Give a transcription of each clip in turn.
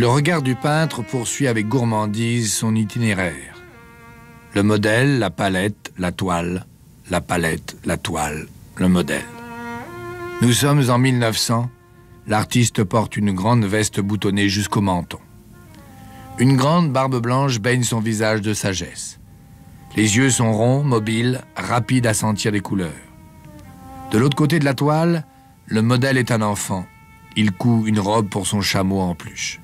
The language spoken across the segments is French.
Le regard du peintre poursuit avec gourmandise son itinéraire. Le modèle, la palette, la toile, la palette, la toile, le modèle. Nous sommes en 1900, l'artiste porte une grande veste boutonnée jusqu'au menton. Une grande barbe blanche baigne son visage de sagesse. Les yeux sont ronds, mobiles, rapides à sentir les couleurs. De l'autre côté de la toile, le modèle est un enfant. Il coud une robe pour son chameau en peluche.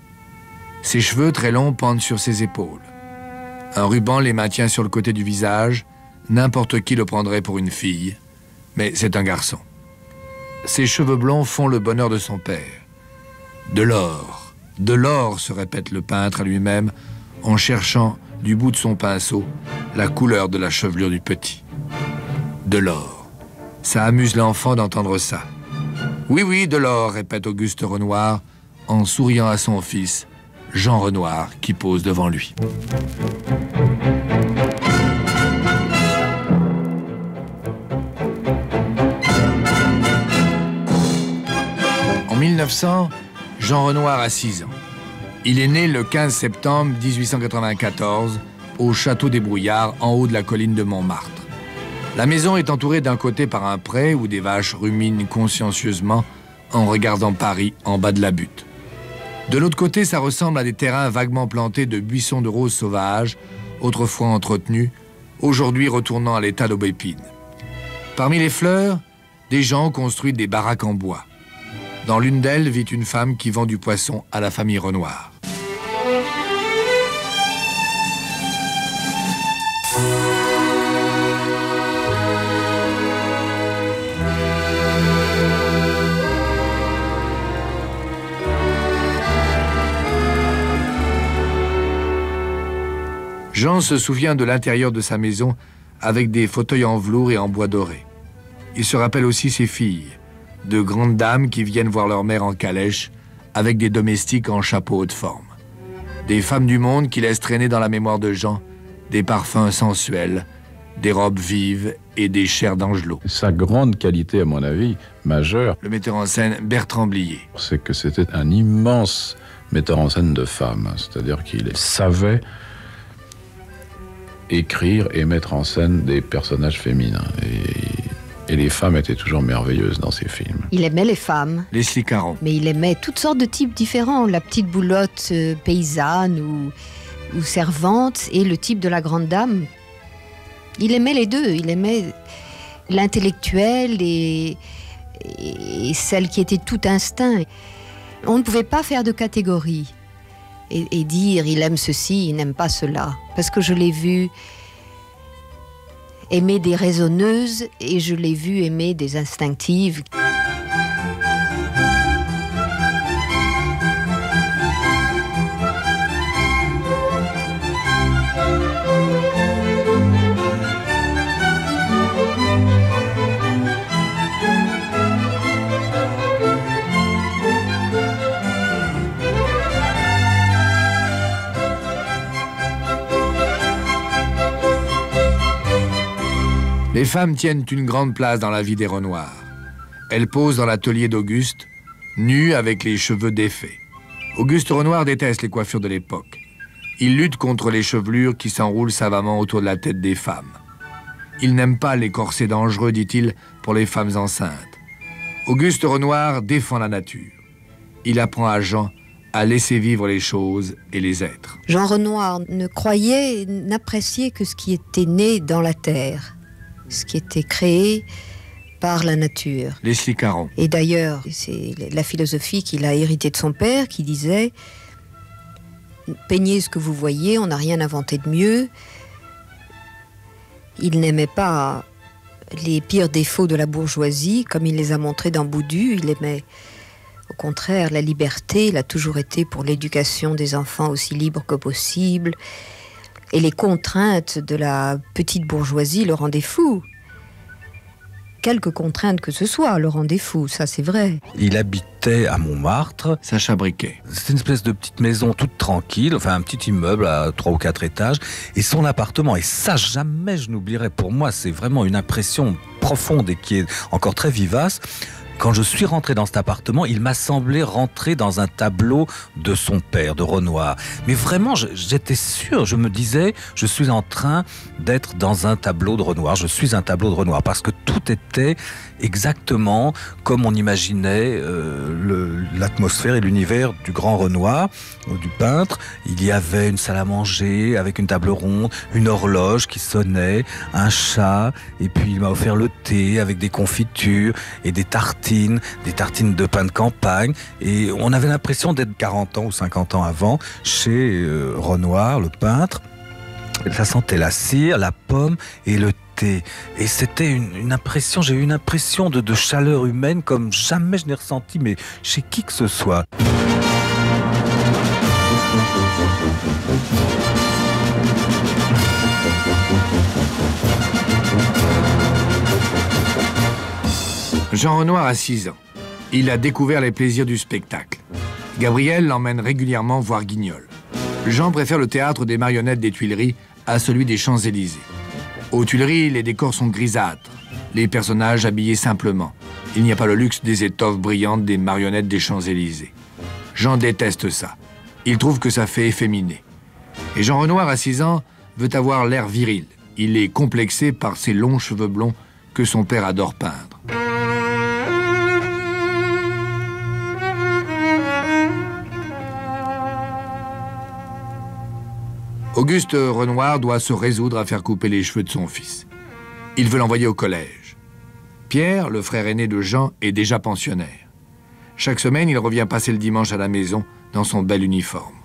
Ses cheveux très longs pendent sur ses épaules. Un ruban les maintient sur le côté du visage. N'importe qui le prendrait pour une fille, mais c'est un garçon. Ses cheveux blonds font le bonheur de son père. De l'or, se répète le peintre à lui-même, en cherchant du bout de son pinceau la couleur de la chevelure du petit. De l'or. Ça amuse l'enfant d'entendre ça. Oui, oui, de l'or, répète Auguste Renoir, en souriant à son fils, Jean Renoir, qui pose devant lui. En 1900, Jean Renoir a 6 ans. Il est né le 15 septembre 1894 au château des Brouillards, en haut de la colline de Montmartre. La maison est entourée d'un côté par un pré où des vaches ruminent consciencieusement en regardant Paris en bas de la butte. De l'autre côté, ça ressemble à des terrains vaguement plantés de buissons de roses sauvages, autrefois entretenus, aujourd'hui retournant à l'état d'aubépine. Parmi les fleurs, des gens ont construit des baraques en bois. Dans l'une d'elles vit une femme qui vend du poisson à la famille Renoir. Jean se souvient de l'intérieur de sa maison avec des fauteuils en velours et en bois doré. Il se rappelle aussi ses filles, de grandes dames qui viennent voir leur mère en calèche avec des domestiques en chapeau haute forme. Des femmes du monde qui laissent traîner dans la mémoire de Jean des parfums sensuels, des robes vives et des chairs d'angelot. Sa grande qualité, à mon avis, majeure, le metteur en scène Bertrand Blier, c'est que c'était un immense metteur en scène de femmes. C'est-à-dire qu'il savait écrire et mettre en scène des personnages féminins. Et les femmes étaient toujours merveilleuses dans ses films. Il aimait les femmes. Leslie Caron. Mais il aimait toutes sortes de types différents. La petite boulotte paysanne ou servante et le type de la grande dame. Il aimait les deux. Il aimait l'intellectuelle et celle qui était tout instinct. On ne pouvait pas faire de catégorie et dire il aime ceci, il n'aime pas cela. Parce que je l'ai vu aimer des raisonneuses et je l'ai vu aimer des instinctives. Les femmes tiennent une grande place dans la vie des Renoir. Elles posent dans l'atelier d'Auguste, nues avec les cheveux défaits. Auguste Renoir déteste les coiffures de l'époque. Il lutte contre les chevelures qui s'enroulent savamment autour de la tête des femmes. Il n'aime pas les corsets dangereux, dit-il, pour les femmes enceintes. Auguste Renoir défend la nature. Il apprend à Jean à laisser vivre les choses et les êtres. Jean Renoir ne croyait, n'appréciait que ce qui était né dans la terre, ce qui était créé par la nature. Leslie Caron. Et d'ailleurs, c'est la philosophie qu'il a héritée de son père qui disait « Peignez ce que vous voyez, on n'a rien inventé de mieux ». Il n'aimait pas les pires défauts de la bourgeoisie, comme il les a montrés dans Boudu. Il aimait, au contraire, la liberté. Il a toujours été pour l'éducation des enfants aussi libre que possible. Et les contraintes de la petite bourgeoisie le rendaient fou. Quelque contrainte que ce soit le rendait fou, ça c'est vrai. Il habitait à Montmartre. Sacha Briquet. C'était une espèce de petite maison toute tranquille, enfin un petit immeuble à 3 ou 4 étages. Et son appartement, et ça jamais je n'oublierai, pour moi c'est vraiment une impression profonde et qui est encore très vivace. Quand je suis rentré dans cet appartement, il m'a semblé rentrer dans un tableau de son père, de Renoir. Mais vraiment, j'étais sûr, je me disais, je suis en train d'être dans un tableau de Renoir. Je suis un tableau de Renoir parce que tout était exactement comme on imaginait l'atmosphère et l'univers du grand Renoir, du peintre. Il y avait une salle à manger avec une table ronde, une horloge qui sonnait, un chat, et puis il m'a offert le thé avec des confitures et des tartines de pain de campagne. Et on avait l'impression d'être 40 ans ou 50 ans avant chez Renoir, le peintre. Ça sentait la cire, la pomme et le thé. Et c'était une impression, j'ai eu une impression de chaleur humaine comme jamais je n'ai ressenti, mais chez qui que ce soit. Jean Renoir a 6 ans. Il a découvert les plaisirs du spectacle. Gabriel l'emmène régulièrement voir Guignol. Jean préfère le théâtre des marionnettes des Tuileries à celui des Champs-Élysées. Aux Tuileries, les décors sont grisâtres, les personnages habillés simplement. Il n'y a pas le luxe des étoffes brillantes des marionnettes des Champs-Élysées. Jean déteste ça. Il trouve que ça fait efféminé. Et Jean Renoir, à 6 ans, veut avoir l'air viril. Il est complexé par ses longs cheveux blonds que son père adore peindre. Auguste Renoir doit se résoudre à faire couper les cheveux de son fils. Il veut l'envoyer au collège. Pierre, le frère aîné de Jean, est déjà pensionnaire. Chaque semaine, il revient passer le dimanche à la maison dans son bel uniforme.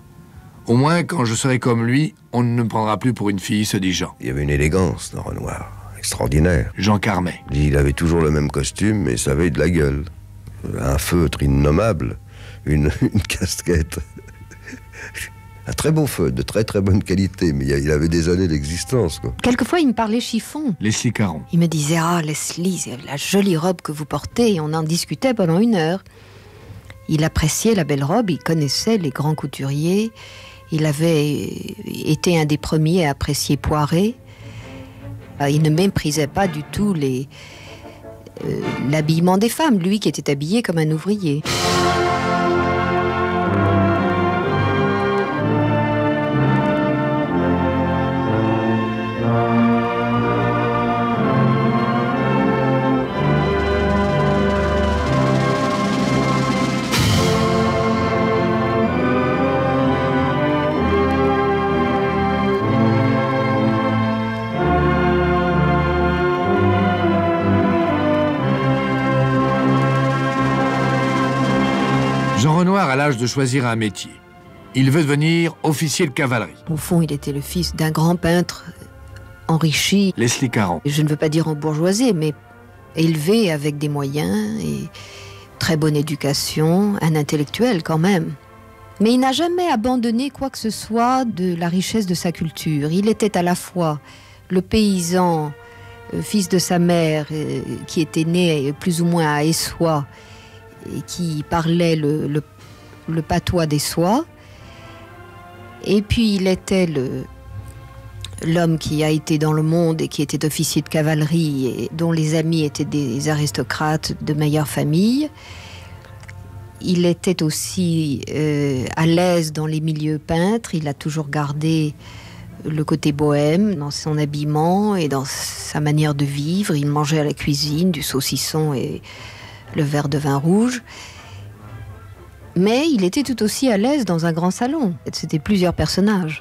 Au moins, quand je serai comme lui, on ne me prendra plus pour une fille, se dit Jean. Il y avait une élégance dans Renoir, extraordinaire. Jean Carmet. Il avait toujours le même costume, mais ça avait de la gueule. Un feutre innommable, une casquette. Un très beau feu, de très très bonne qualité, mais il avait des années d'existence, quoi. Quelquefois, il me parlait chiffon. Leslie Caron. Il me disait « Ah, Leslie, c'est la jolie robe que vous portez », et on en discutait pendant 1 heure. Il appréciait la belle robe, il connaissait les grands couturiers, il avait été un des premiers à apprécier Poiret. Il ne méprisait pas du tout l'habillement des femmes, lui qui était habillé comme un ouvrier. Jean Renoir a l'âge de choisir un métier. Il veut devenir officier de cavalerie. Au fond, il était le fils d'un grand peintre enrichi. Leslie Caron. Je ne veux pas dire embourgeoisé, mais élevé avec des moyens et très bonne éducation, un intellectuel quand même. Mais il n'a jamais abandonné quoi que ce soit de la richesse de sa culture. Il était à la fois le paysan, fils de sa mère, qui était né plus ou moins à Essois, et qui parlait le patois d'Essois. Et puis il était l'homme qui a été dans le monde et qui était officier de cavalerie et dont les amis étaient des aristocrates de meilleure famille. Il était aussi à l'aise dans les milieux peintres. Il a toujours gardé le côté bohème dans son habillement et dans sa manière de vivre. Il mangeait à la cuisine du saucisson et le verre de vin rouge. Mais il était tout aussi à l'aise dans un grand salon. C'était plusieurs personnages.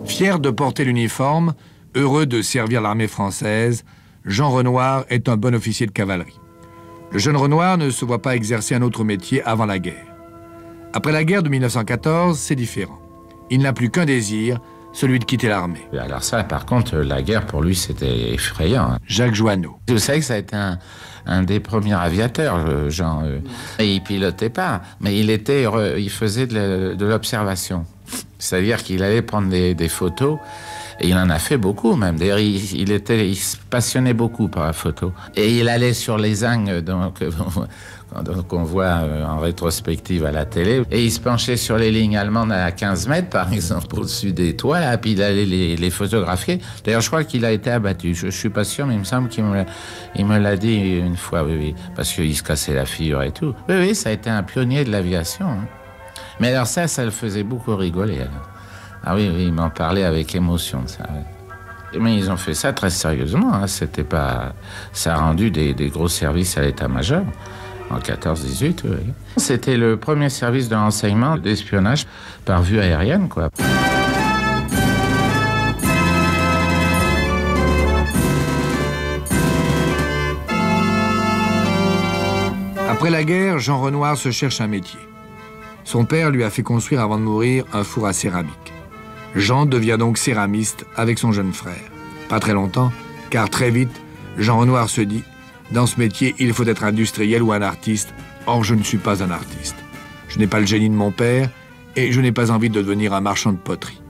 Fier de porter l'uniforme, heureux de servir l'armée française, Jean Renoir est un bon officier de cavalerie. Le jeune Renoir ne se voit pas exercer un autre métier avant la guerre. Après la guerre de 1914, c'est différent. Il n'a plus qu'un désir, celui de quitter l'armée. Alors ça, par contre, la guerre, pour lui, c'était effrayant. Jacques Joanneau. Vous savez que ça a été un des premiers aviateurs, Jean. Et il pilotait pas, mais il faisait de l'observation. C'est-à-dire qu'il allait prendre des photos, et il en a fait beaucoup même. D'ailleurs, il se passionnait beaucoup par la photo. Et il allait sur les Ingues, donc qu'on voit en rétrospective à la télé, et il se penchait sur les lignes allemandes à 15 mètres, par exemple, au-dessus des toits, là, puis il allait les photographier. D'ailleurs, je crois qu'il a été abattu. Je suis pas sûr, mais il me semble qu'il me l'a dit une fois, oui, parce qu'il se cassait la figure et tout. Oui, ça a été un pionnier de l'aviation. Hein. Mais alors ça le faisait beaucoup rigoler. Alors. Ah oui, il m'en parlait avec émotion, ça. Mais ils ont fait ça très sérieusement. Hein. C'était pas... Ça a rendu des gros services à l'état-major. En 14-18, oui. C'était le premier service de renseignement d'espionnage par vue aérienne, quoi. Après la guerre, Jean Renoir se cherche un métier. Son père lui a fait construire avant de mourir un four à céramique. Jean devient donc céramiste avec son jeune frère. Pas très longtemps, car très vite, Jean Renoir se dit « Dans ce métier, il faut être industriel ou un artiste. Or, je ne suis pas un artiste. Je n'ai pas le génie de mon père et je n'ai pas envie de devenir un marchand de poterie. »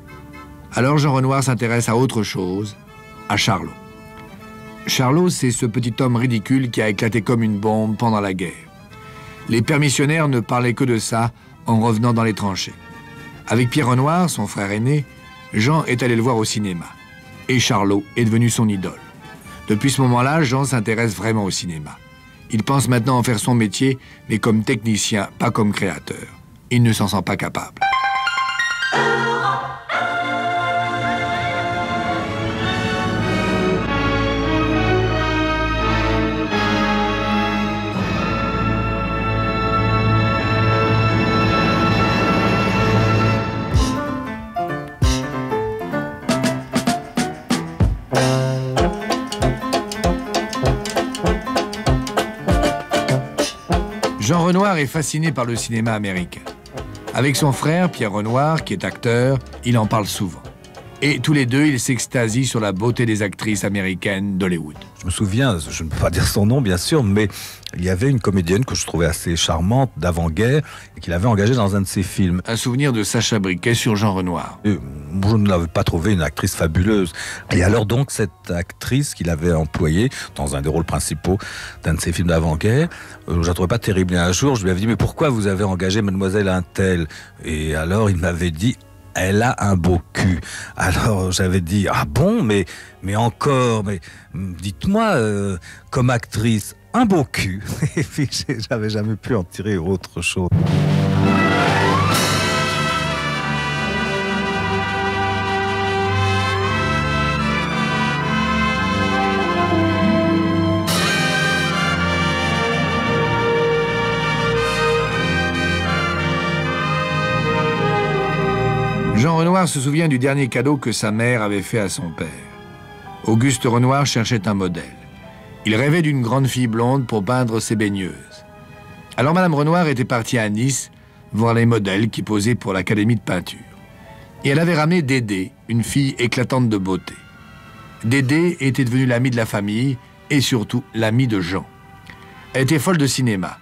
Alors Jean Renoir s'intéresse à autre chose, à Charlot. Charlot, c'est ce petit homme ridicule qui a éclaté comme une bombe pendant la guerre. Les permissionnaires ne parlaient que de ça en revenant dans les tranchées. Avec Pierre Renoir, son frère aîné, Jean est allé le voir au cinéma. Et Charlot est devenu son idole. Depuis ce moment-là, Jean s'intéresse vraiment au cinéma. Il pense maintenant en faire son métier, mais comme technicien, pas comme créateur. Il ne s'en sent pas capable. Jean Renoir est fasciné par le cinéma américain. Avec son frère, Pierre Renoir, qui est acteur, il en parle souvent. Et tous les deux, ils s'extasient sur la beauté des actrices américaines d'Hollywood. Je me souviens, je ne peux pas dire son nom bien sûr, mais il y avait une comédienne que je trouvais assez charmante d'avant-guerre et qu'il avait engagée dans un de ses films. Un souvenir de Sacha Briquet sur Jean Renoir. Je ne l'avais pas trouvé une actrice fabuleuse. Et alors donc cette actrice qu'il avait employée dans un des rôles principaux d'un de ses films d'avant-guerre, je la trouvais pas terrible. Et un jour, je lui avais dit « Mais pourquoi vous avez engagé mademoiselle Untel ?» Et alors il m'avait dit « Elle a un beau cul. » Alors j'avais dit « Ah bon, mais encore, mais dites-moi, comme actrice, un beau cul. » Et puis j'avais jamais pu en tirer autre chose. Jean Renoir se souvient du dernier cadeau que sa mère avait fait à son père. Auguste Renoir cherchait un modèle. Il rêvait d'une grande fille blonde pour peindre ses baigneuses. Alors Madame Renoir était partie à Nice voir les modèles qui posaient pour l'Académie de peinture. Et elle avait ramené Dédé, une fille éclatante de beauté. Dédé était devenue l'amie de la famille et surtout l'amie de Jean. Elle était folle de cinéma.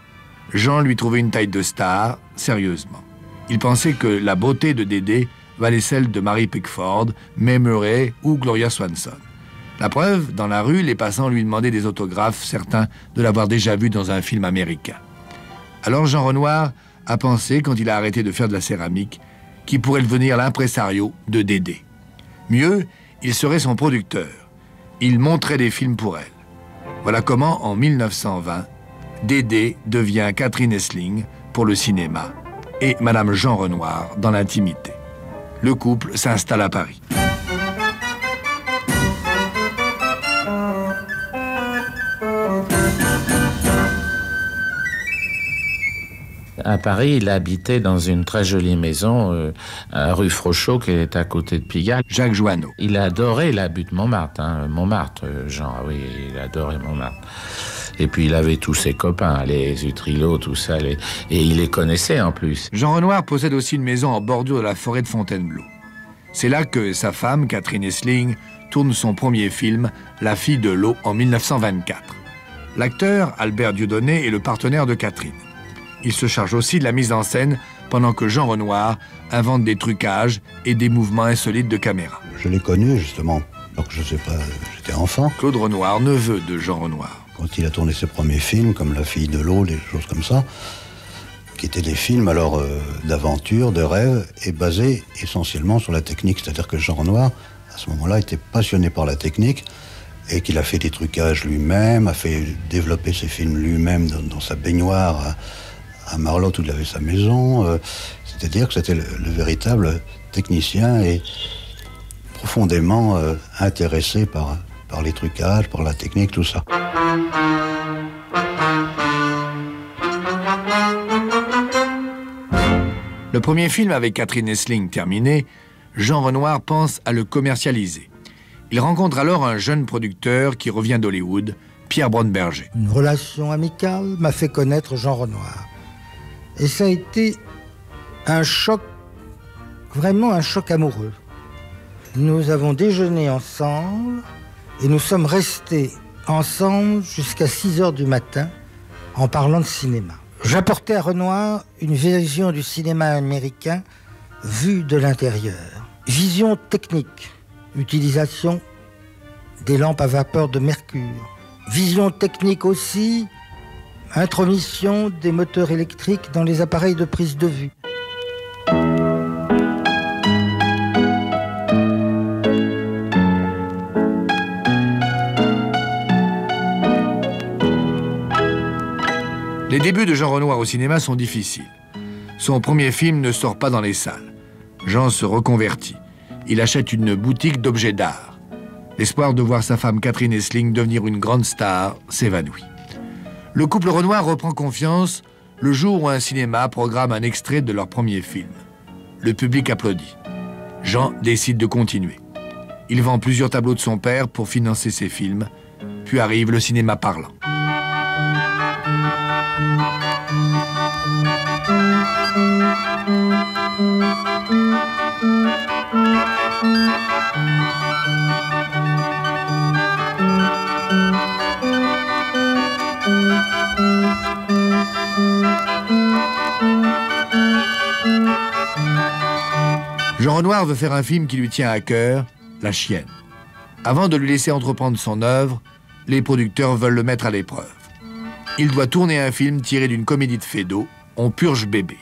Jean lui trouvait une taille de star, sérieusement. Il pensait que la beauté de Dédé valait celle de Mary Pickford, Mae Murray ou Gloria Swanson. La preuve, dans la rue, les passants lui demandaient des autographes, certains de l'avoir déjà vu dans un film américain. Alors Jean Renoir a pensé, quand il a arrêté de faire de la céramique, qu'il pourrait devenir l'impresario de Dédé. Mieux, il serait son producteur. Il monterait des films pour elle. Voilà comment, en 1920, Dédé devient Catherine Essling pour le cinéma et Madame Jean Renoir dans l'intimité. Le couple s'installe à Paris. À Paris, il habitait dans une très jolie maison à rue Frochot, qui est à côté de Pigalle. Jacques Joanneau. Il adorait la butte Montmartre, hein. Montmartre, Jean, oui, il adorait Montmartre. Et puis il avait tous ses copains, les Utrillo, tout ça, et il les connaissait en plus. Jean Renoir possède aussi une maison en bordure de la forêt de Fontainebleau. C'est là que sa femme, Catherine Essling, tourne son premier film, La fille de l'eau, en 1924. L'acteur, Albert Dieudonné, est le partenaire de Catherine. Il se charge aussi de la mise en scène pendant que Jean Renoir invente des trucages et des mouvements insolites de caméra. Je l'ai connu justement, alors que je sais pas, j'étais enfant. Claude Renoir, neveu de Jean Renoir. Quand il a tourné ses premiers films, comme La fille de l'eau, des choses comme ça, qui étaient des films alors d'aventure, de rêve, et basés essentiellement sur la technique. C'est-à-dire que Jean Renoir, à ce moment-là, était passionné par la technique et qu'il a fait des trucages lui-même, a fait développer ses films lui-même dans sa baignoire à Marlotte où il avait sa maison. C'est-à-dire que c'était le véritable technicien et profondément intéressé par les trucages, par la technique, tout ça. Le premier film avec Catherine Essling terminé, Jean Renoir pense à le commercialiser. Il rencontre alors un jeune producteur qui revient d'Hollywood, Pierre Braunberger. Une relation amicale m'a fait connaître Jean Renoir. Et ça a été un choc, vraiment un choc amoureux. Nous avons déjeuné ensemble et nous sommes restés ensemble jusqu'à 6 heures du matin en parlant de cinéma. J'apportais à Renoir une vision du cinéma américain vue de l'intérieur. Vision technique, utilisation des lampes à vapeur de mercure. Vision technique aussi, intromission des moteurs électriques dans les appareils de prise de vue. Les débuts de Jean Renoir au cinéma sont difficiles. Son premier film ne sort pas dans les salles. Jean se reconvertit. Il achète une boutique d'objets d'art. L'espoir de voir sa femme Catherine Essling devenir une grande star s'évanouit. Le couple Renoir reprend confiance le jour où un cinéma programme un extrait de leur premier film. Le public applaudit. Jean décide de continuer. Il vend plusieurs tableaux de son père pour financer ses films. Puis arrive le cinéma parlant. Jean Renoir veut faire un film qui lui tient à cœur, La Chienne. Avant de lui laisser entreprendre son œuvre, les producteurs veulent le mettre à l'épreuve. Il doit tourner un film tiré d'une comédie de Feydeau, On purge bébé.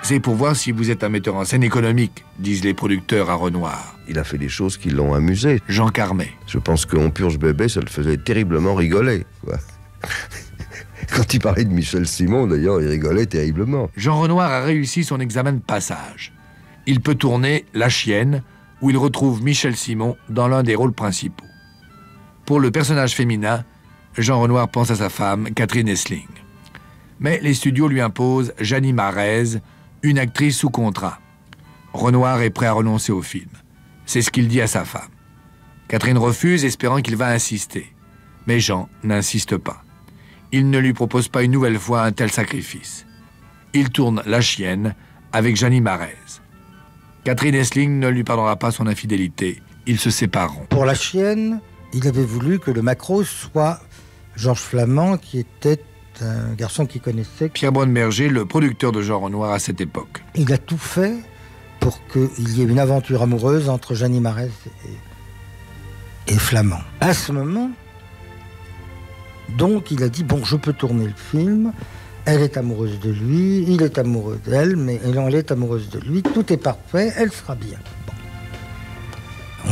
C'est pour voir si vous êtes un metteur en scène économique, disent les producteurs à Renoir. Il a fait des choses qui l'ont amusé. Jean Carmet. Je pense qu'on purge bébé, ça le faisait terriblement rigoler, quoi. Quand il parlait de Michel Simon, d'ailleurs, il rigolait terriblement. Jean Renoir a réussi son examen de passage. Il peut tourner La Chienne, où il retrouve Michel Simon dans l'un des rôles principaux. Pour le personnage féminin, Jean Renoir pense à sa femme, Catherine Essling. Mais les studios lui imposent Jeannie Marez, une actrice sous contrat. Renoir est prêt à renoncer au film. C'est ce qu'il dit à sa femme. Catherine refuse, espérant qu'il va insister. Mais Jean n'insiste pas. Il ne lui propose pas une nouvelle fois un tel sacrifice. Il tourne La Chienne avec Jeannie Marez. Catherine Essling ne lui pardonnera pas son infidélité. Ils se sépareront. Pour La Chienne, il avait voulu que le macro soit Georges Flamand, qui était un garçon qu'il connaissait. Pierre Braunberger, le producteur de Jean Renoir à cette époque. Il a tout fait pour qu'il y ait une aventure amoureuse entre Jeannie Marez et Flamand. À ce moment, donc, il a dit, bon, je peux tourner le film, elle est amoureuse de lui, il est amoureux d'elle, mais elle est amoureuse de lui, tout est parfait, elle sera bien. Bon.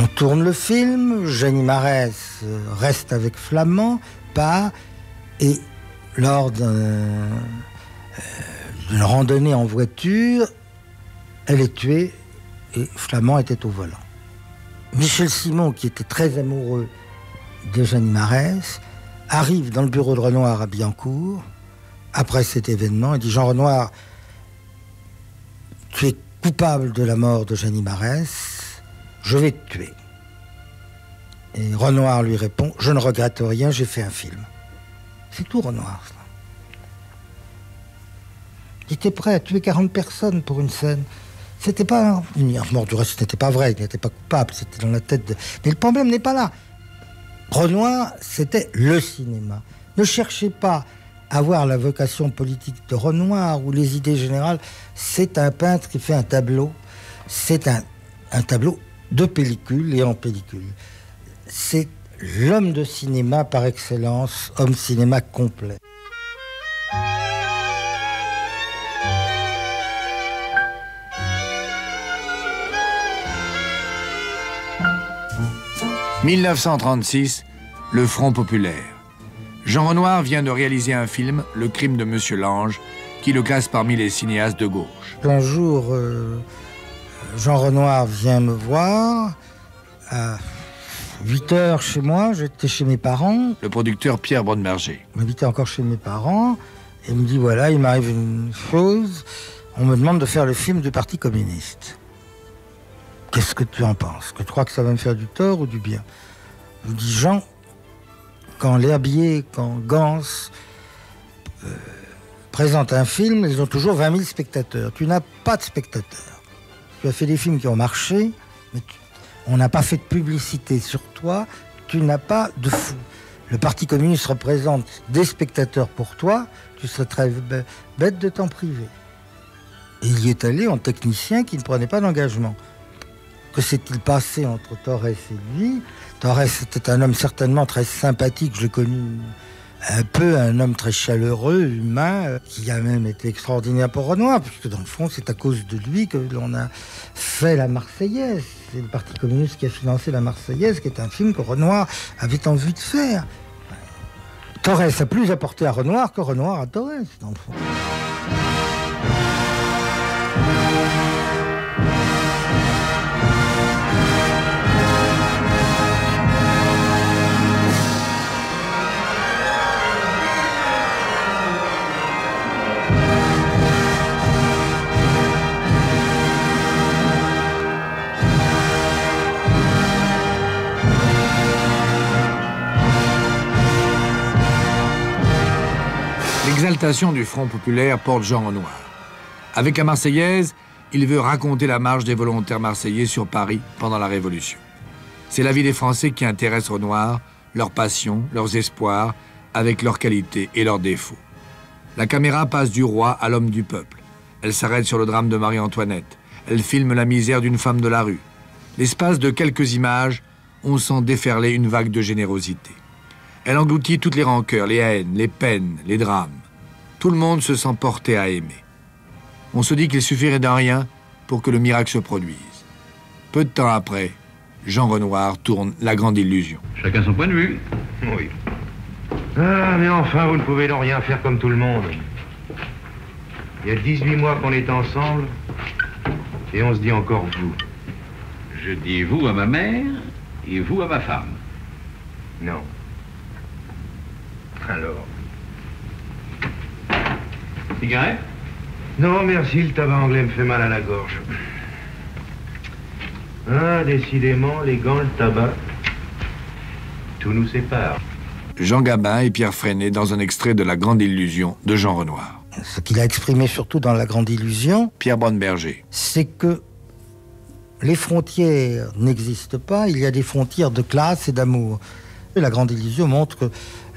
On tourne le film, Jeannie Marez reste avec Flamand, part, et lors d'une randonnée en voiture, elle est tuée et Flamand était au volant. Michel Simon, qui était très amoureux de Jeannie Marez, arrive dans le bureau de Renoir à Billancourt, après cet événement, il dit « Jean Renoir, tu es coupable de la mort de Jeannie Marez, je vais te tuer. » Et Renoir lui répond « Je ne regrette rien, j'ai fait un film. » C'est tout, Renoir, ça. Il était prêt à tuer 40 personnes pour une scène. C'était pas... Bon, du reste, ce n'était pas vrai, il n'était pas coupable, c'était dans la tête de... Mais le problème n'est pas là. Renoir, c'était le cinéma. Ne cherchez pas avoir la vocation politique de Renoir ou les idées générales. C'est un peintre qui fait un tableau. C'est un tableau de pellicule et en pellicule. C'est l'homme de cinéma par excellence, homme cinéma complet. « 1936, le Front populaire. Jean Renoir vient de réaliser un film, Le crime de Monsieur Lange, qui le classe parmi les cinéastes de gauche. Un jour, Jean Renoir vient me voir à 8h chez moi, j'étais chez mes parents. Le producteur Pierre Bronneberger. Il m'habitait encore chez mes parents et il me dit voilà, il m'arrive une chose, on me demande de faire le film du Parti communiste. Qu'est-ce que tu en penses? Que tu crois que ça va me faire du tort ou du bien? Je lui dis Jean, quand L'Herbier, quand Gans présentent un film, ils ont toujours 20 000 spectateurs. Tu n'as pas de spectateurs. Tu as fait des films qui ont marché, mais on n'a pas fait de publicité sur toi, tu n'as pas de fou. Le Parti communiste représente des spectateurs pour toi, tu serais très bête de t'en priver. Et il y est allé en technicien qui ne prenait pas d'engagement. Que s'est-il passé entre Torres et lui? Torres était un homme certainement très sympathique, je l'ai connu un peu, un homme très chaleureux, humain, qui a même été extraordinaire pour Renoir, puisque dans le fond, c'est à cause de lui que l'on a fait La Marseillaise. C'est le Parti communiste qui a financé La Marseillaise, qui est un film que Renoir avait envie de faire. Torres a plus apporté à Renoir que Renoir à Torres, dans le fond. L'exaltation du Front populaire porte Jean Renoir. Avec La Marseillaise, il veut raconter la marche des volontaires marseillais sur Paris pendant la Révolution. C'est la vie des Français qui intéresse Renoir, leurs passions, leurs espoirs, avec leurs qualités et leurs défauts. La caméra passe du roi à l'homme du peuple. Elle s'arrête sur le drame de Marie-Antoinette. Elle filme la misère d'une femme de la rue. L'espace de quelques images, on sent déferler une vague de générosité. Elle engloutit toutes les rancœurs, les haines, les peines, les drames. Tout le monde se sent porté à aimer. On se dit qu'il suffirait d'un rien pour que le miracle se produise. Peu de temps après, Jean Renoir tourne La Grande Illusion. Chacun son point de vue. Oui. Ah, mais enfin, vous ne pouvez donc rien faire comme tout le monde. Il y a 18 mois qu'on est ensemble, et on se dit encore vous. Je dis vous à ma mère et vous à ma femme. Non. Alors. Cigarette? Non, merci, le tabac anglais me fait mal à la gorge. Ah, décidément, les gants, le tabac, tout nous sépare. Jean Gabin et Pierre Freinet dans un extrait de La Grande Illusion de Jean Renoir. Ce qu'il a exprimé surtout dans La Grande Illusion, Pierre Bronneberger. C'est que les frontières n'existent pas, il y a des frontières de classe et d'amour. Et La Grande Illusion montre que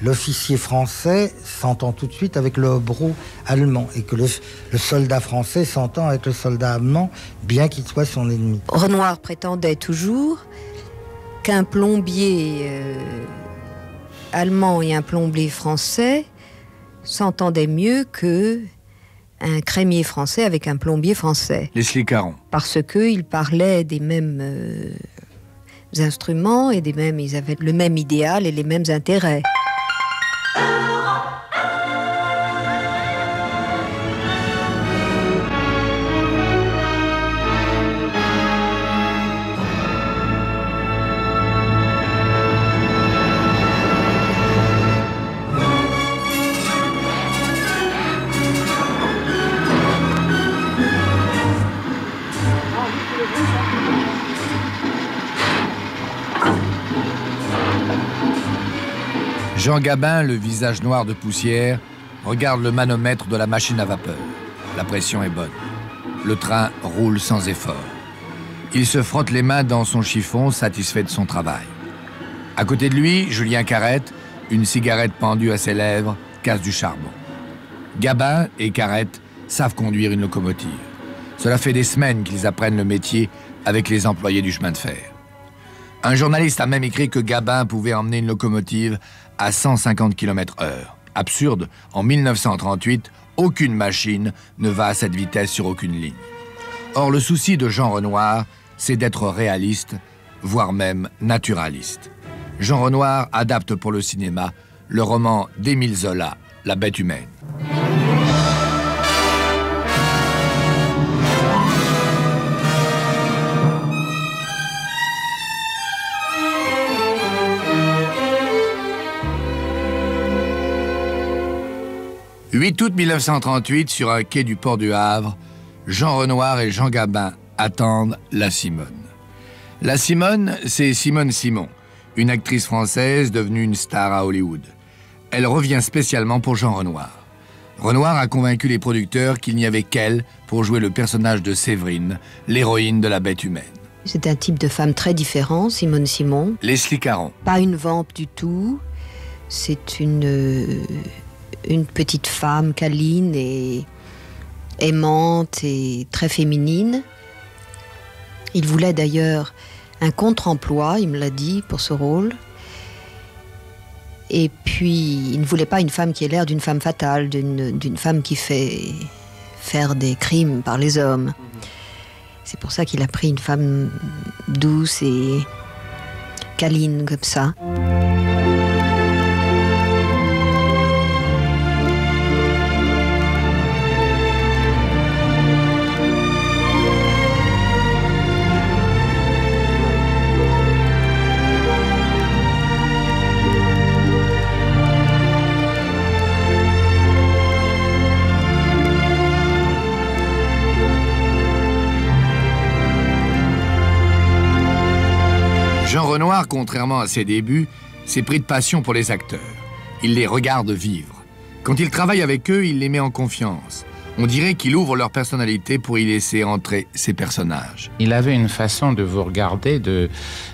l'officier français s'entend tout de suite avec le hobereau allemand et que le soldat français s'entend avec le soldat allemand, bien qu'il soit son ennemi. Renoir prétendait toujours qu'un plombier allemand et un plombier français s'entendaient mieux que un crémier français avec un plombier français. Leslie Caron. Parce qu'ils parlaient des mêmes instruments et ils avaient le même idéal et les mêmes intérêts. Jean Gabin, le visage noir de poussière, regarde le manomètre de la machine à vapeur. La pression est bonne. Le train roule sans effort. Il se frotte les mains dans son chiffon, satisfait de son travail. À côté de lui, Julien Carrette, une cigarette pendue à ses lèvres, casse du charbon. Gabin et Carrette savent conduire une locomotive. Cela fait des semaines qu'ils apprennent le métier avec les employés du chemin de fer. Un journaliste a même écrit que Gabin pouvait emmener une locomotive à 150 km/h. Absurde, en 1938, aucune machine ne va à cette vitesse sur aucune ligne. Or, le souci de Jean Renoir, c'est d'être réaliste, voire même naturaliste. Jean Renoir adapte pour le cinéma le roman d'Émile Zola, La bête humaine. « 8 août 1938, sur un quai du port du Havre, Jean Renoir et Jean Gabin attendent la Simone. La Simone, c'est Simone Simon, une actrice française devenue une star à Hollywood. Elle revient spécialement pour Jean Renoir. Renoir a convaincu les producteurs qu'il n'y avait qu'elle pour jouer le personnage de Séverine, l'héroïne de La bête humaine. C'est un type de femme très différent, Simone Simon. Leslie Caron. Pas une vampe du tout. C'est une petite femme câline et aimante et très féminine. Il voulait d'ailleurs un contre-emploi, il me l'a dit, pour ce rôle. Et puis, il ne voulait pas une femme qui ait l'air d'une femme fatale, d'une femme qui fait faire des crimes par les hommes. C'est pour ça qu'il a pris une femme douce et câline comme ça. Jean Renoir, contrairement à ses débuts, s'est pris de passion pour les acteurs. Il les regarde vivre. Quand il travaille avec eux, il les met en confiance. On dirait qu'il ouvre leur personnalité pour y laisser entrer ses personnages. Il avait une façon de vous regarder,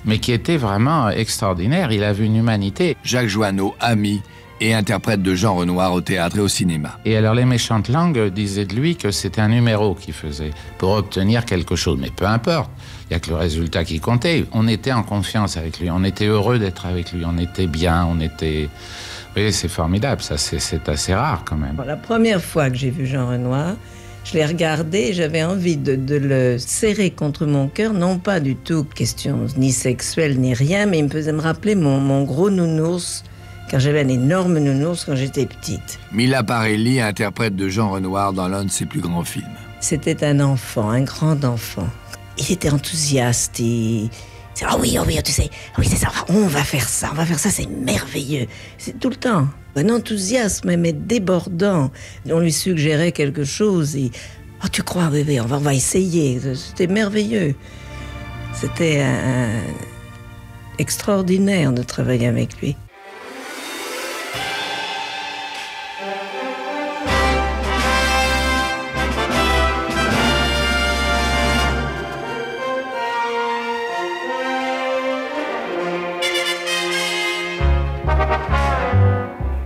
mais qui était vraiment extraordinaire. Il avait une humanité. Jacques Joanneau, ami et interprète de Jean Renoir au théâtre et au cinéma. Et alors les méchantes langues disaient de lui que c'était un numéro qu'il faisait pour obtenir quelque chose. Mais peu importe, il n'y a que le résultat qui comptait. On était en confiance avec lui, on était heureux d'être avec lui, on était bien, on était... Oui, c'est formidable, ça c'est assez rare quand même. La première fois que j'ai vu Jean Renoir, je l'ai regardé et j'avais envie de le serrer contre mon cœur, non pas du tout question ni sexuelle ni rien, mais il me faisait me rappeler mon gros nounours, car j'avais un énorme nounours quand j'étais petite. Mila Parelli, interprète de Jean Renoir dans l'un de ses plus grands films. C'était un enfant, un grand enfant. Il était enthousiaste et... Ah oui, tu sais, oui, c'est ça, on va faire ça, c'est merveilleux. C'est tout le temps un enthousiasme, mais débordant. On lui suggérait quelque chose et... Oh, tu crois, bébé, on va essayer. C'était merveilleux. C'était extraordinaire de travailler avec lui.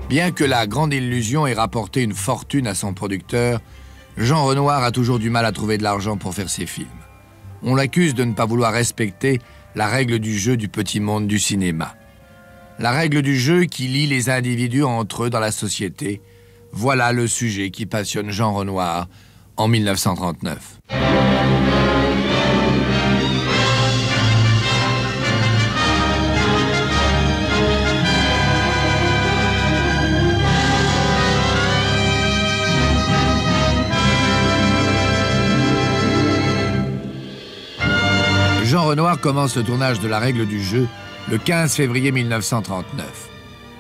Bien que La Grande Illusion ait rapporté une fortune à son producteur, Jean Renoir a toujours du mal à trouver de l'argent pour faire ses films. On l'accuse de ne pas vouloir respecter la règle du jeu du petit monde du cinéma. La règle du jeu qui lie les individus entre eux dans la société, voilà le sujet qui passionne Jean Renoir en 1939. Jean Renoir commence le tournage de La Règle du jeu le 15 février 1939.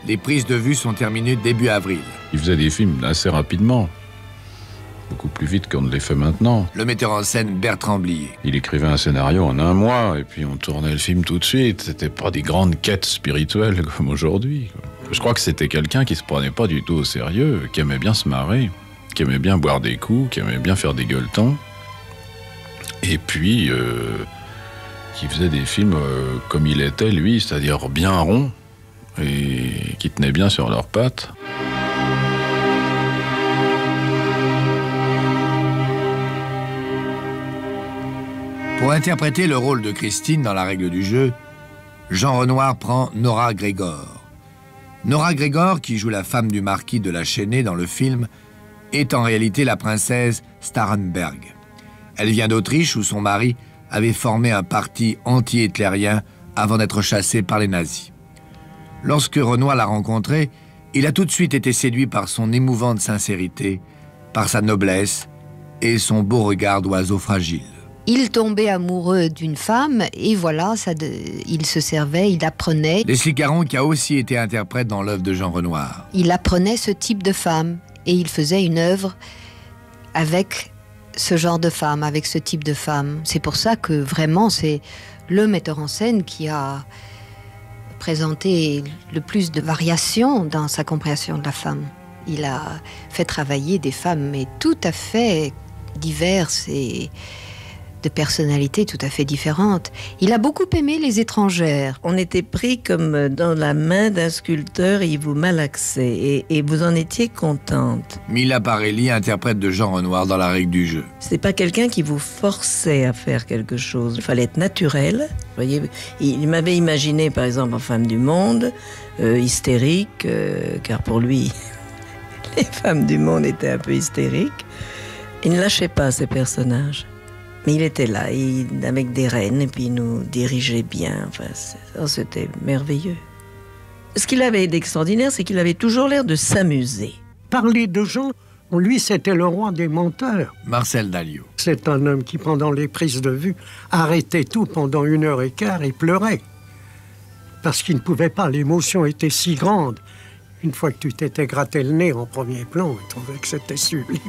Les prises de vue sont terminées début avril. Il faisait des films assez rapidement, beaucoup plus vite qu'on ne les fait maintenant. Le metteur en scène Bertrand Blier. Il écrivait un scénario en 1 mois et puis on tournait le film tout de suite. C'était pas des grandes quêtes spirituelles comme aujourd'hui. Je crois que c'était quelqu'un qui se prenait pas du tout au sérieux, qui aimait bien se marrer, qui aimait bien boire des coups, qui aimait bien faire des gueuletons. Et puis... qui faisait des films comme il était, lui, c'est-à-dire bien ronds et qui tenaient bien sur leurs pattes. Pour interpréter le rôle de Christine dans La règle du jeu, Jean Renoir prend Nora Grégor. Nora Grégor, qui joue la femme du marquis de la Chênaie dans le film, est en réalité la princesse Starhemberg. Elle vient d'Autriche où son mari avait formé un parti anti-hitlérien avant d'être chassé par les nazis. Lorsque Renoir l'a rencontrée, il a tout de suite été séduit par son émouvante sincérité, par sa noblesse et son beau regard d'oiseau fragile. Il tombait amoureux d'une femme et voilà, il se servait, il apprenait. Leslie Caron, qui a aussi été interprète dans l'œuvre de Jean Renoir. Il apprenait ce type de femme et il faisait une œuvre avec ce genre de femme, avec ce type de femme. C'est pour ça que vraiment c'est le metteur en scène qui a présenté le plus de variations dans sa compréhension de la femme. Il a fait travailler des femmes mais tout à fait diverses et de personnalités tout à fait différentes. Il a beaucoup aimé les étrangères. On était pris comme dans la main d'un sculpteur et il vous malaxait et vous en étiez contente. Mila Parelli, interprète de Jean Renoir dans La règle du jeu. C'est pas quelqu'un qui vous forçait à faire quelque chose. Il fallait être naturel. Vous voyez, il m'avait imaginé par exemple en Femme du Monde, hystérique, car pour lui, les femmes du monde étaient un peu hystériques. Il ne lâchait pas ces personnages. Mais il était là, avec des rênes, et puis il nous dirigeait bien. Enfin, c'était merveilleux. Ce qu'il avait d'extraordinaire, c'est qu'il avait toujours l'air de s'amuser. Parler de Jean, lui, c'était le roi des menteurs. Marcel Dalliot. C'est un homme qui, pendant les prises de vue, arrêtait tout pendant 1h15 et pleurait. Parce qu'il ne pouvait pas, l'émotion était si grande. Une fois que tu t'étais gratté le nez en premier plan, il trouvait que c'était sublime.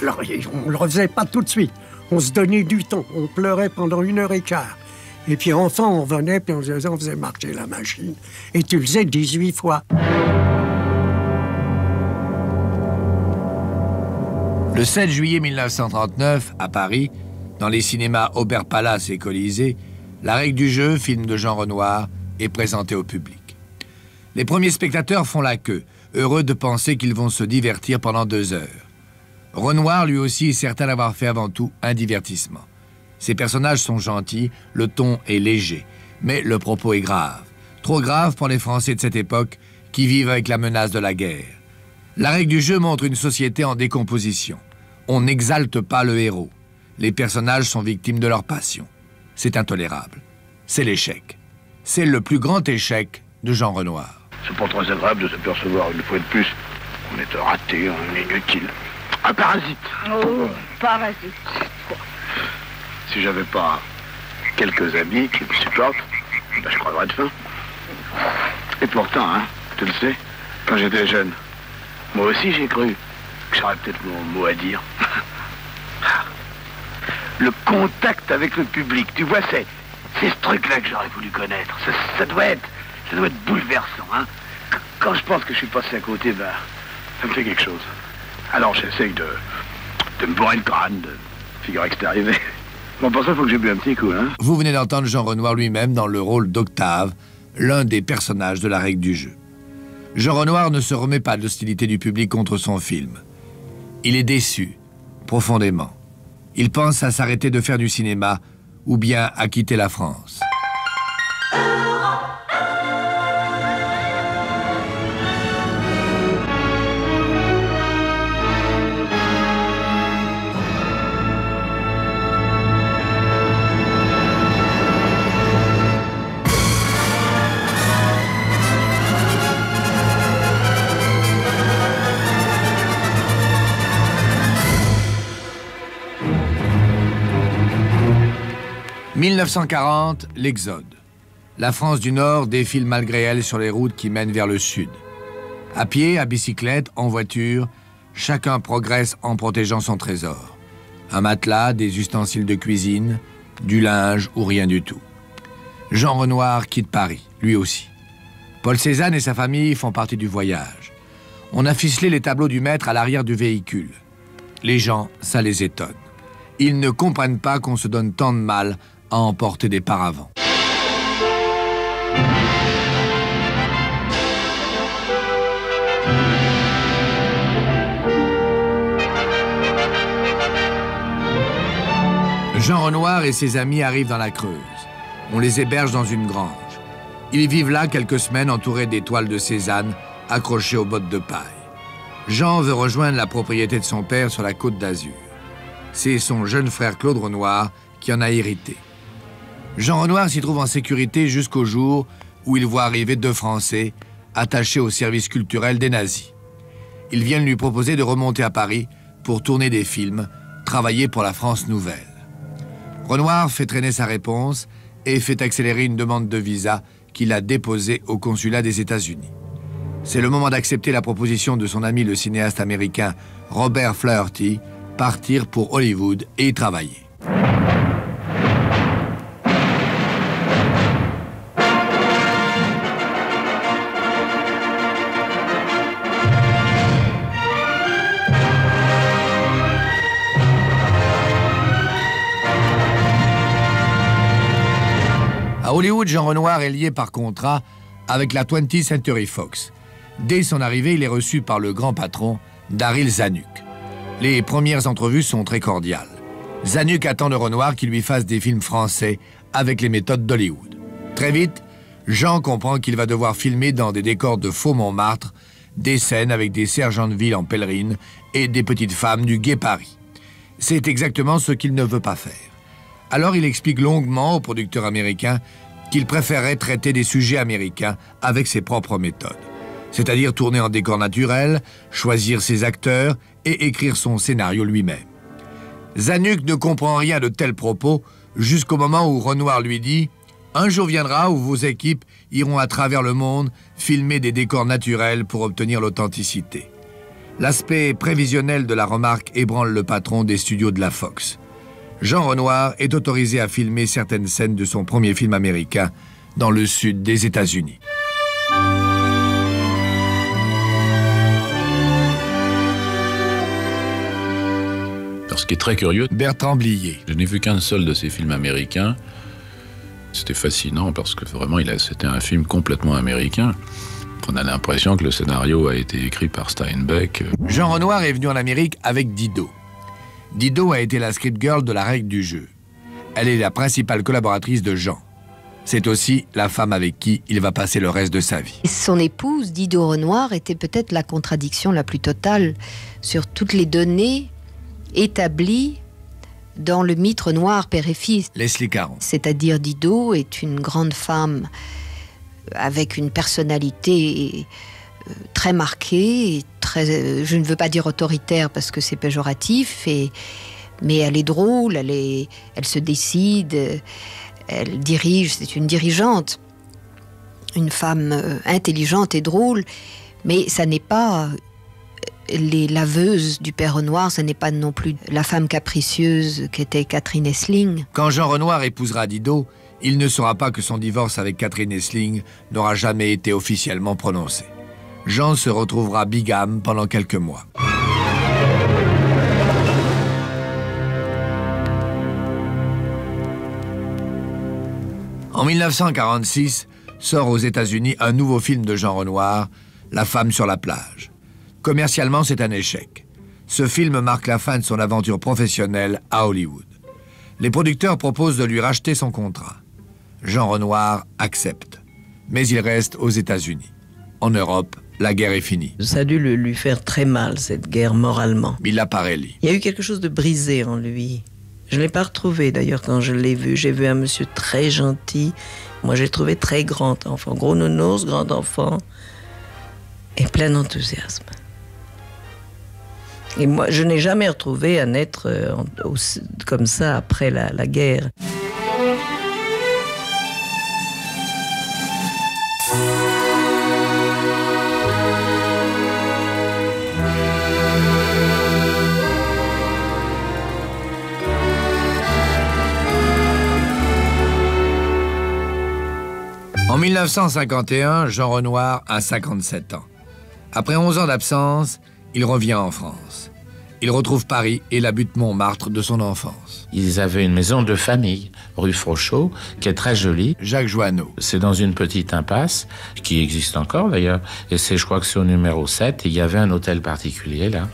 Alors, on ne le refaisait pas tout de suite. On se donnait du temps, on pleurait pendant 1h15. Et puis enfin, on venait, puis on faisait marcher la machine. Et tu le faisais 18 fois. Le 7 juillet 1939, à Paris, dans les cinémas Aubert Palace et Colisée, La règle du jeu, film de Jean Renoir, est présenté au public. Les premiers spectateurs font la queue, heureux de penser qu'ils vont se divertir pendant 2 heures. Renoir, lui aussi, est certain d'avoir fait avant tout un divertissement. Ses personnages sont gentils, le ton est léger, mais le propos est grave. Trop grave pour les Français de cette époque qui vivent avec la menace de la guerre. La règle du jeu montre une société en décomposition. On n'exalte pas le héros. Les personnages sont victimes de leur passion. C'est intolérable. C'est l'échec. C'est le plus grand échec de Jean Renoir. C'est pas très agréable de s'apercevoir une fois de plus qu'on est raté, un inutile. Un parasite. Oh, parasite. Si j'avais pas quelques amis qui me supportent, ben je creverais de faim. Et pourtant, hein, tu le sais, quand j'étais jeune, moi aussi j'ai cru que j'aurais peut-être mon mot à dire. Le contact avec le public, tu vois, c'est ce truc-là que j'aurais voulu connaître. Ça doit être bouleversant, hein. Quand je pense que je suis passé à côté, ben, ça me fait quelque chose. Alors j'essaye de me bourrer le crâne, de figurer que c'est arrivé. Bon, pour ça, il faut que j'ai bu un petit coup, hein. Vous venez d'entendre Jean Renoir lui-même dans le rôle d'Octave, l'un des personnages de La règle du jeu. Jean Renoir ne se remet pas de l'hostilité du public contre son film. Il est déçu, profondément. Il pense à s'arrêter de faire du cinéma ou bien à quitter la France. « 1940, l'Exode. La France du Nord défile malgré elle sur les routes qui mènent vers le Sud. À pied, à bicyclette, en voiture, chacun progresse en protégeant son trésor. Un matelas, des ustensiles de cuisine, du linge ou rien du tout. Jean Renoir quitte Paris, lui aussi. Paul Cézanne et sa famille font partie du voyage. On a ficelé les tableaux du maître à l'arrière du véhicule. Les gens, ça les étonne. Ils ne comprennent pas qu'on se donne tant de mal à emporter des paravents. Jean Renoir et ses amis arrivent dans la Creuse. On les héberge dans une grange. Ils vivent là quelques semaines entourés d'étoiles de Cézanne accrochées aux bottes de paille. Jean veut rejoindre la propriété de son père sur la Côte d'Azur. C'est son jeune frère Claude Renoir qui en a hérité. Jean Renoir s'y trouve en sécurité jusqu'au jour où il voit arriver 2 Français attachés au service culturel des nazis. Ils viennent lui proposer de remonter à Paris pour tourner des films, travailler pour la France Nouvelle. Renoir fait traîner sa réponse et fait accélérer une demande de visa qu'il a déposée au consulat des États-Unis. C'est le moment d'accepter la proposition de son ami le cinéaste américain Robert Flaherty, partir pour Hollywood et y travailler. À Hollywood, Jean Renoir est lié par contrat avec la 20th Century Fox. Dès son arrivée, il est reçu par le grand patron, Daryl Zanuck. Les premières entrevues sont très cordiales. Zanuck attend de Renoir qu'il lui fasse des films français avec les méthodes d'Hollywood. Très vite, Jean comprend qu'il va devoir filmer dans des décors de faux Montmartre des scènes avec des sergents de ville en pèlerine et des petites femmes du gai Paris. C'est exactement ce qu'il ne veut pas faire. Alors il explique longuement au producteur américain qu'il préférerait traiter des sujets américains avec ses propres méthodes. C'est-à-dire tourner en décor naturel, choisir ses acteurs et écrire son scénario lui-même. Zanuck ne comprend rien de tels propos jusqu'au moment où Renoir lui dit « Un jour viendra où vos équipes iront à travers le monde filmer des décors naturels pour obtenir l'authenticité. » L'aspect prévisionnel de la remarque ébranle le patron des studios de la Fox. Jean Renoir est autorisé à filmer certaines scènes de son premier film américain dans le sud des États-Unis. Ce qui est très curieux, Bertrand Blier. Je n'ai vu qu'un seul de ces films américains. C'était fascinant parce que vraiment, c'était un film complètement américain. On a l'impression que le scénario a été écrit par Steinbeck. Jean Renoir est venu en Amérique avec Didot. Didot a été la script girl de La Règle du jeu. Elle est la principale collaboratrice de Jean. C'est aussi la femme avec qui il va passer le reste de sa vie. Son épouse, Didot Renoir, était peut-être la contradiction la plus totale sur toutes les données établies dans le mythe Renoir père et fils. Leslie Caron. C'est-à-dire Didot est une grande femme avec une personnalité très marquée, je ne veux pas dire autoritaire parce que c'est péjoratif, mais elle est drôle, elle se décide, elle dirige, c'est une dirigeante, une femme intelligente et drôle, mais ça n'est pas les laveuses du père Renoir, ce n'est pas non plus la femme capricieuse qu'était Catherine Essling. Quand Jean Renoir épousera Didot, il ne saura pas que son divorce avec Catherine Essling n'aura jamais été officiellement prononcé. Jean se retrouvera bigame pendant quelques mois. En 1946, sort aux États-Unis un nouveau film de Jean Renoir, La femme sur la plage. Commercialement, c'est un échec. Ce film marque la fin de son aventure professionnelle à Hollywood. Les producteurs proposent de lui racheter son contrat. Jean Renoir accepte, mais il reste aux États-Unis. En Europe, la guerre est finie. Ça a dû lui faire très mal, cette guerre, moralement. Mila Parelli. Il y a eu quelque chose de brisé en lui. Je ne l'ai pas retrouvé, d'ailleurs, quand je l'ai vu. J'ai vu un monsieur très gentil. Moi, j'ai trouvé très grand enfant. Gros nounours, grand enfant. Et plein d'enthousiasme. Et moi, je n'ai jamais retrouvé un être comme ça après la guerre. En 1951, Jean Renoir a 57 ans. Après 11 ans d'absence, il revient en France. Il retrouve Paris et la butte Montmartre de son enfance. Ils avaient une maison de famille, rue Frochot, qui est très jolie. Jacques Joanneau. C'est dans une petite impasse, qui existe encore d'ailleurs, et je crois que c'est au numéro 7, et il y avait un hôtel particulier là.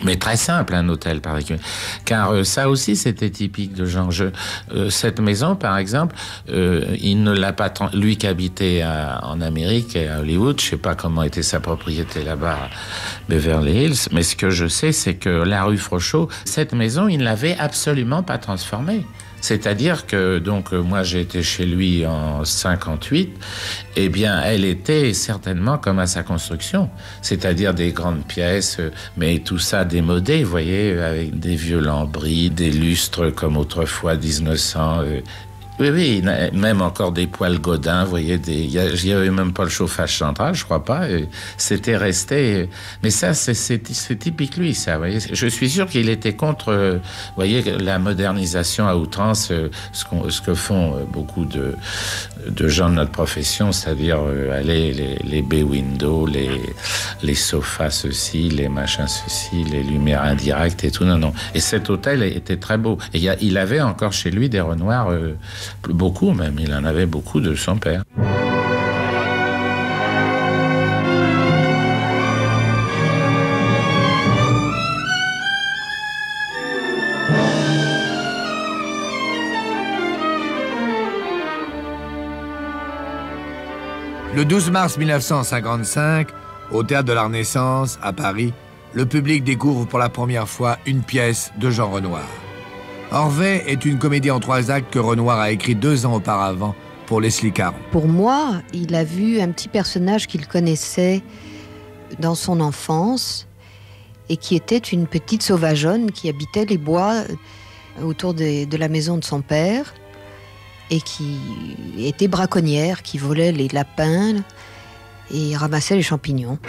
Mais très simple, un hôtel particulier. Car ça aussi, c'était typique de Jean. Cette maison, par exemple, il ne l'a pas... Lui qui habitait en Amérique, à Hollywood, je ne sais pas comment était sa propriété là-bas, à Beverly Hills, mais ce que je sais, c'est que la rue Frochot, cette maison, il ne l'avait absolument pas transformée. C'est-à-dire que, donc, moi, j'ai été chez lui en 58, eh bien, elle était certainement comme à sa construction. C'est-à-dire des grandes pièces, mais tout ça démodé, vous voyez, avec des vieux lambris, des lustres comme autrefois 1900. Oui, même encore des poêles Godin, vous voyez, il y avait même pas le chauffage central, je crois pas. C'était resté. Mais ça, c'est typique lui, ça. Vous voyez. Je suis sûr qu'il était contre, vous voyez, la modernisation à outrance, ce que font beaucoup de gens de notre profession, c'est-à-dire les bay windows, les sofas ceci, les machins ceci, les lumières indirectes et tout. Non. Et cet hôtel était très beau. Et il avait encore chez lui des Renoirs. Beaucoup même, il en avait beaucoup de son père. Le 12 mars 1955, au Théâtre de la Renaissance, à Paris, le public découvre pour la première fois une pièce de Jean Renoir. Orphée est une comédie en 3 actes que Renoir a écrit 2 ans auparavant pour Leslie Caron. Pour moi, il a vu un petit personnage qu'il connaissait dans son enfance et qui était une petite sauvageonne qui habitait les bois autour de la maison de son père et qui était braconnière, qui volait les lapins et ramassait les champignons.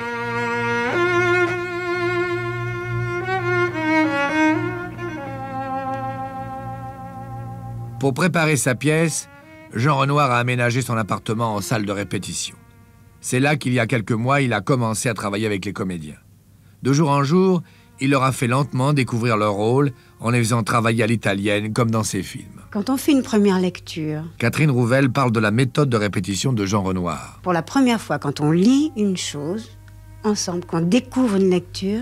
Pour préparer sa pièce, Jean Renoir a aménagé son appartement en salle de répétition. C'est là qu'il y a quelques mois, il a commencé à travailler avec les comédiens. De jour en jour, il leur a fait lentement découvrir leur rôle en les faisant travailler à l'italienne, comme dans ses films. Quand on fait une première lecture... Catherine Rouvel parle de la méthode de répétition de Jean Renoir. Pour la première fois, quand on lit une chose, ensemble, quand on découvre une lecture,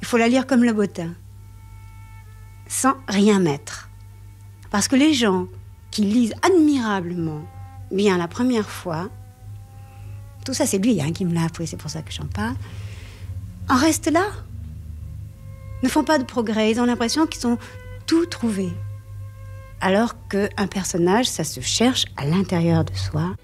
il faut la lire comme le bottin, sans rien mettre. Parce que les gens qui lisent admirablement bien la première fois, tout ça c'est lui qui me l'a appris, c'est pour ça que j'en parle, en restent là, ne font pas de progrès, ils ont l'impression qu'ils ont tout trouvé. Alors qu'un personnage, ça se cherche à l'intérieur de soi.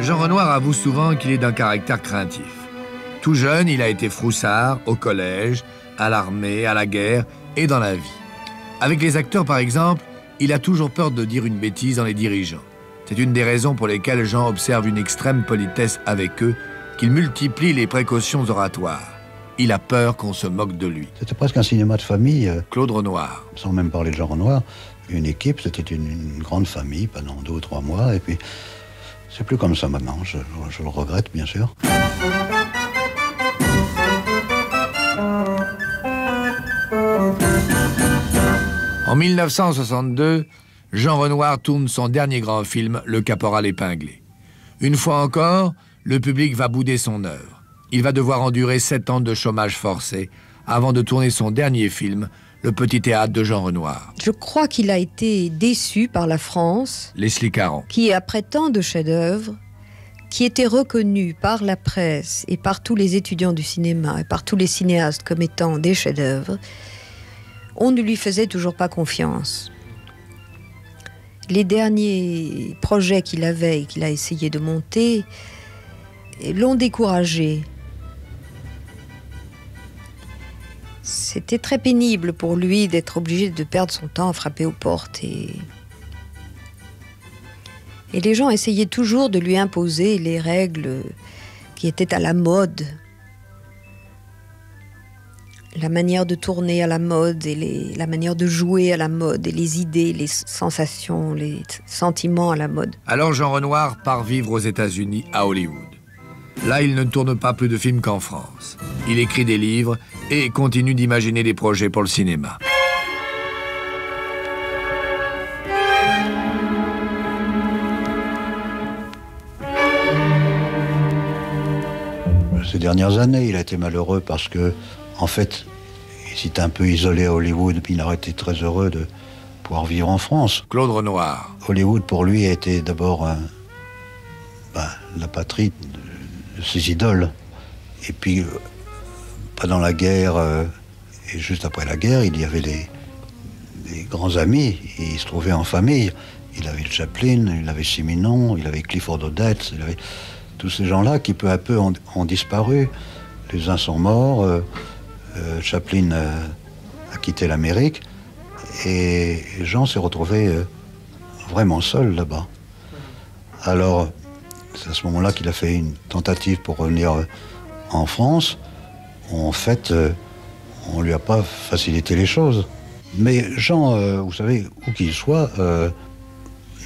Jean Renoir avoue souvent qu'il est d'un caractère craintif. Tout jeune, il a été froussard au collège, à l'armée, à la guerre et dans la vie. Avec les acteurs, par exemple, il a toujours peur de dire une bêtise en les dirigeant. C'est une des raisons pour lesquelles Jean observe une extrême politesse avec eux, qu'il multiplie les précautions oratoires. Il a peur qu'on se moque de lui. C'était presque un cinéma de famille. Claude Renoir. Sans même parler de Jean Renoir, une équipe, c'était une grande famille pendant 2 ou 3 mois, et puis c'est plus comme ça maintenant, je le regrette bien sûr. En 1962, Jean Renoir tourne son dernier grand film, Le Caporal épinglé. Une fois encore, le public va bouder son œuvre. Il va devoir endurer 7 ans de chômage forcé avant de tourner son dernier film, Le Petit Théâtre de Jean Renoir. Je crois qu'il a été déçu par la France. Leslie Caron. Qui, après tant de chefs-d'œuvre, qui était reconnu par la presse et par tous les étudiants du cinéma et par tous les cinéastes comme étant des chefs-d'œuvre, on ne lui faisait toujours pas confiance. Les derniers projets qu'il avait et qu'il a essayé de monter l'ont découragé. C'était très pénible pour lui d'être obligé de perdre son temps à frapper aux portes. Et les gens essayaient toujours de lui imposer les règles qui étaient à la mode. La manière de tourner à la mode, et la manière de jouer à la mode, et les idées, les sensations, les sentiments à la mode. Alors Jean Renoir part vivre aux États-Unis, à Hollywood. Là, il ne tourne pas plus de films qu'en France. Il écrit des livres et continue d'imaginer des projets pour le cinéma. Ces dernières années, il a été malheureux parce que, en fait, il s'était un peu isolé à Hollywood, puis il aurait été très heureux de pouvoir vivre en France. Claude Renoir. Hollywood, pour lui, a été d'abord la patrie de ses idoles. Et puis, pendant la guerre et juste après la guerre, il y avait des grands amis, et il se trouvait en famille. Il avait le Chaplin, il avait Simenon, il avait Clifford Odets, il avait tous ces gens-là qui peu à peu ont disparu. Les uns sont morts, Chaplin a quitté l'Amérique, et Jean s'est retrouvé vraiment seul là-bas. Alors, c'est à ce moment-là qu'il a fait une tentative pour revenir en France. En fait, on ne lui a pas facilité les choses. Mais Jean, vous savez, où qu'il soit,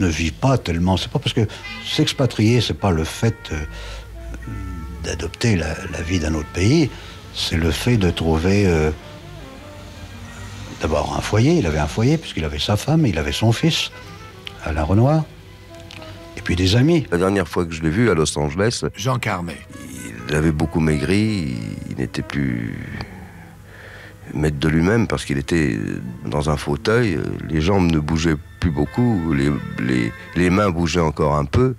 ne vit pas tellement. C'est pas parce que s'expatrier, c'est pas le fait d'adopter la vie d'un autre pays, c'est le fait de trouver d'abord un foyer. Il avait un foyer puisqu'il avait sa femme, il avait son fils, Alain Renoir, et puis des amis. La dernière fois que je l'ai vu à Los Angeles, Jean Carmet. Il avait beaucoup maigri, il n'était plus maître de lui-même parce qu'il était dans un fauteuil, les jambes ne bougeaient plus beaucoup, les mains bougeaient encore un peu,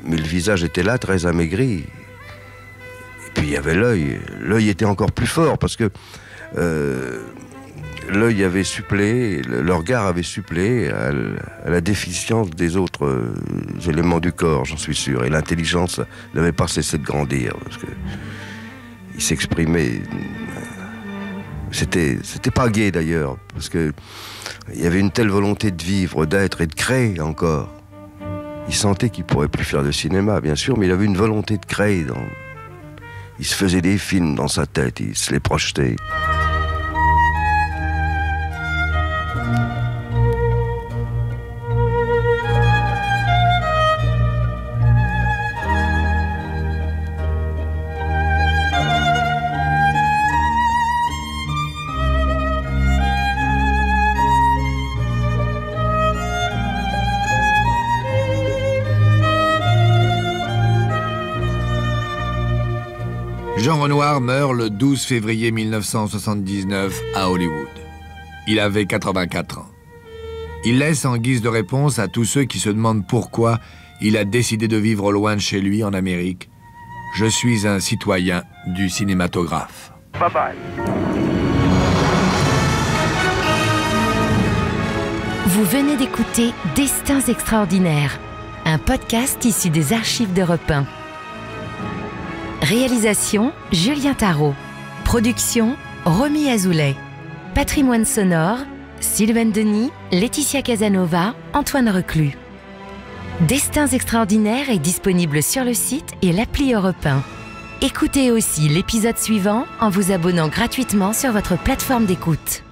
mais le visage était là, très amaigri. Et puis il y avait l'œil. L'œil était encore plus fort parce que l'œil avait suppléé, le regard avait suppléé à la déficience des autres éléments du corps, j'en suis sûr. Et l'intelligence n'avait pas cessé de grandir parce que il s'exprimait. C'était pas gai d'ailleurs, parce que il y avait une telle volonté de vivre, d'être et de créer encore. Il sentait qu'il pourrait plus faire de cinéma, bien sûr, mais il avait une volonté de créer. Il se faisait des films dans sa tête, il se les projetait. Jean Renoir meurt le 12 février 1979 à Hollywood. Il avait 84 ans. Il laisse en guise de réponse à tous ceux qui se demandent pourquoi il a décidé de vivre loin de chez lui en Amérique. Je suis un citoyen du cinématographe. Bye bye. Vous venez d'écouter Destins extraordinaires, un podcast issu des archives d'Europe 1. Réalisation, Julien Tarot. Production, Romy Azoulay. Patrimoine sonore, Sylvain Denis, Laetitia Casanova, Antoine Reclus. Destins extraordinaires est disponible sur le site et l'appli Europe 1. Écoutez aussi l'épisode suivant en vous abonnant gratuitement sur votre plateforme d'écoute.